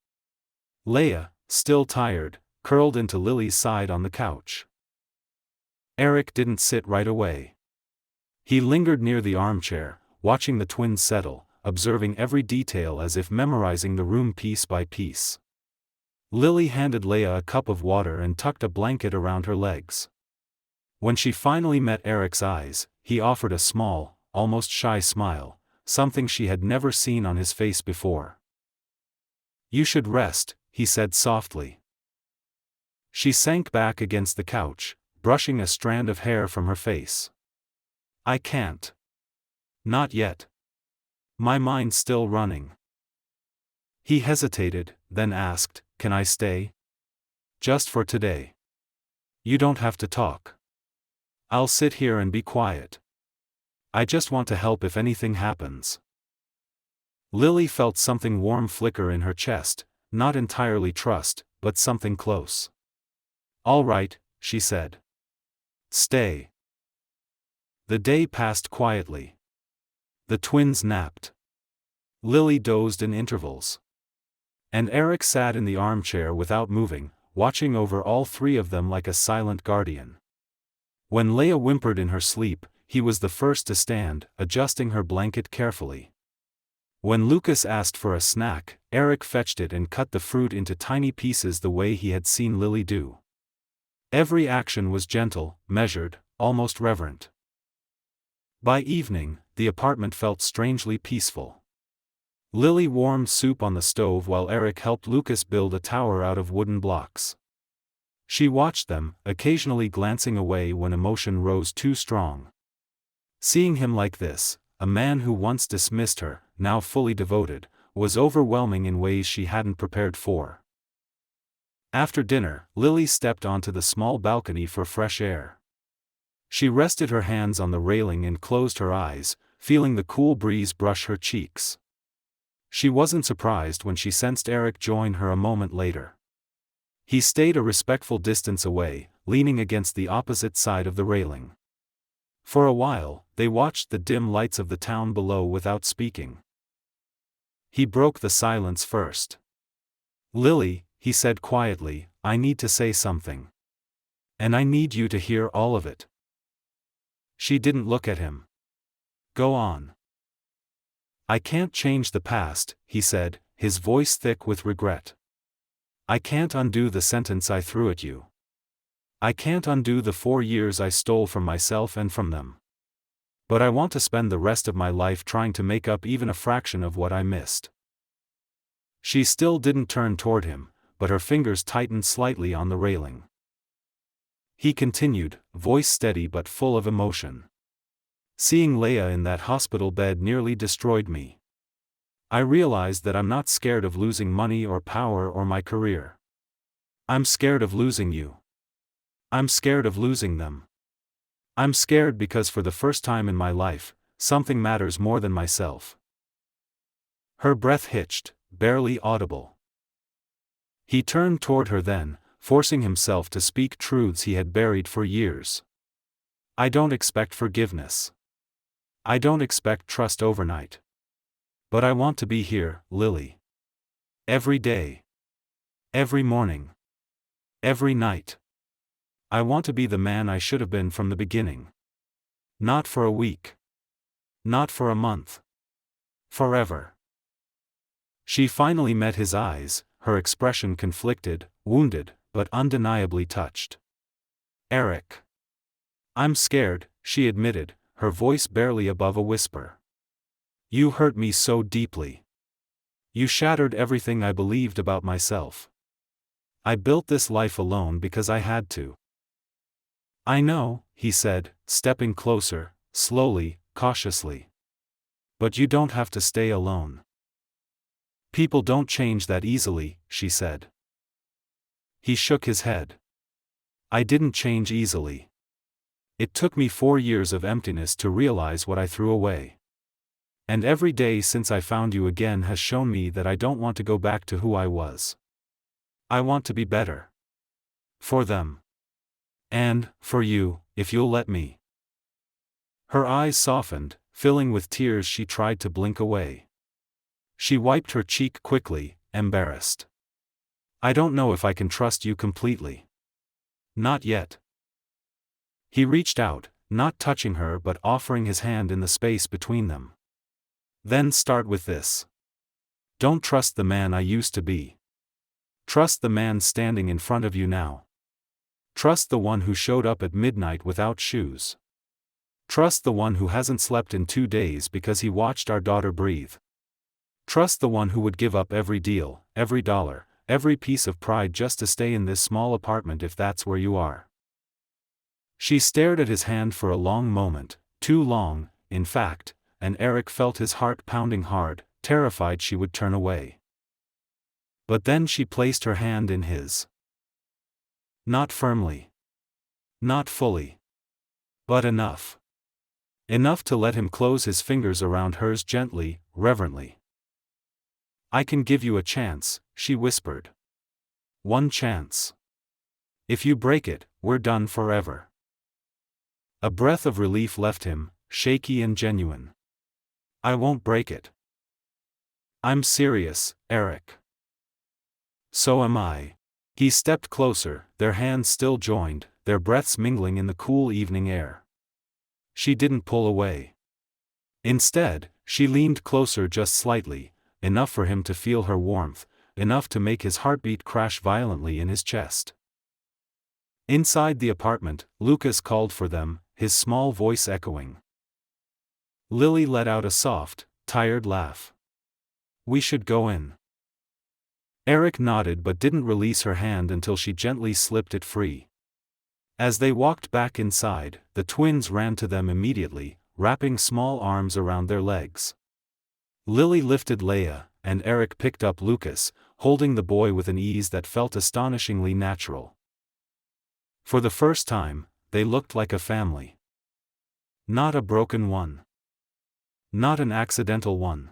A: Leia, still tired, curled into Lily's side on the couch. Eric didn't sit right away. He lingered near the armchair, watching the twins settle, observing every detail as if memorizing the room piece by piece. Lily handed Leia a cup of water and tucked a blanket around her legs. When she finally met Eric's eyes, he offered a small, almost shy smile, something she had never seen on his face before. "You should rest," he said softly. She sank back against the couch, brushing a strand of hair from her face. "I can't. Not yet. My mind's still running." He hesitated, then asked, "Can I stay? Just for today. You don't have to talk. I'll sit here and be quiet. I just want to help if anything happens." Lily felt something warm flicker in her chest, not entirely trust, but something close. "All right," she said. "Stay." The day passed quietly. The twins napped. Lily dozed in intervals. And Eric sat in the armchair without moving, watching over all three of them like a silent guardian. When Leia whimpered in her sleep, he was the first to stand, adjusting her blanket carefully. When Lucas asked for a snack, Eric fetched it and cut the fruit into tiny pieces the way he had seen Lily do. Every action was gentle, measured, almost reverent. By evening, the apartment felt strangely peaceful. Lily warmed soup on the stove while Eric helped Lucas build a tower out of wooden blocks. She watched them, occasionally glancing away when emotion rose too strong. Seeing him like this, a man who once dismissed her, now fully devoted, was overwhelming in ways she hadn't prepared for. After dinner, Lily stepped onto the small balcony for fresh air. She rested her hands on the railing and closed her eyes, feeling the cool breeze brush her cheeks. She wasn't surprised when she sensed Eric join her a moment later. He stayed a respectful distance away, leaning against the opposite side of the railing. For a while, they watched the dim lights of the town below without speaking. He broke the silence first. "Lily," he said quietly, "I need to say something. And I need you to hear all of it." She didn't look at him. "Go on." "I can't change the past," he said, his voice thick with regret. "I can't undo the sentence I threw at you. I can't undo the 4 years I stole from myself and from them. But I want to spend the rest of my life trying to make up even a fraction of what I missed." She still didn't turn toward him, but her fingers tightened slightly on the railing. He continued, voice steady but full of emotion. "Seeing Leia in that hospital bed nearly destroyed me. I realized that I'm not scared of losing money or power or my career. I'm scared of losing you. I'm scared of losing them. I'm scared because for the first time in my life, something matters more than myself." Her breath hitched, barely audible. He turned toward her then, forcing himself to speak truths he had buried for years. "I don't expect forgiveness. I don't expect trust overnight. But I want to be here, Lily. Every day. Every morning. Every night. I want to be the man I should have been from the beginning. Not for a week. Not for a month. Forever." She finally met his eyes, her expression conflicted, wounded, but undeniably touched. "Eric. I'm scared," she admitted, her voice barely above a whisper. "You hurt me so deeply. You shattered everything I believed about myself. I built this life alone because I had to." "I know," he said, stepping closer, slowly, cautiously. "But you don't have to stay alone." "People don't change that easily," she said. He shook his head. "I didn't change easily. It took me 4 years of emptiness to realize what I threw away. And every day since I found you again has shown me that I don't want to go back to who I was. I want to be better. For them. And, for you, if you'll let me." Her eyes softened, filling with tears. She tried to blink away. She wiped her cheek quickly, embarrassed. "I don't know if I can trust you completely. Not yet." He reached out, not touching her but offering his hand in the space between them. "Then start with this. Don't trust the man I used to be. Trust the man standing in front of you now. Trust the one who showed up at midnight without shoes. Trust the one who hasn't slept in 2 days because he watched our daughter breathe. Trust the one who would give up every deal, every dollar, every piece of pride just to stay in this small apartment if that's where you are." She stared at his hand for a long moment, too long, in fact, and Eric felt his heart pounding hard, terrified she would turn away. But then she placed her hand in his. Not firmly. Not fully. But enough. Enough to let him close his fingers around hers gently, reverently. "I can give you a chance," she whispered. "One chance. If you break it, we're done forever." A breath of relief left him, shaky and genuine. "I won't break it. I'm serious, Eric." "So am I." He stepped closer, their hands still joined, their breaths mingling in the cool evening air. She didn't pull away. Instead, she leaned closer just slightly, enough for him to feel her warmth, enough to make his heartbeat crash violently in his chest. Inside the apartment, Lucas called for them, his small voice echoing. Lily let out a soft, tired laugh. "We should go in." Eric nodded but didn't release her hand until she gently slipped it free. As they walked back inside, the twins ran to them immediately, wrapping small arms around their legs. Lily lifted Leia, and Eric picked up Lucas, holding the boy with an ease that felt astonishingly natural. For the first time, they looked like a family. Not a broken one. Not an accidental one.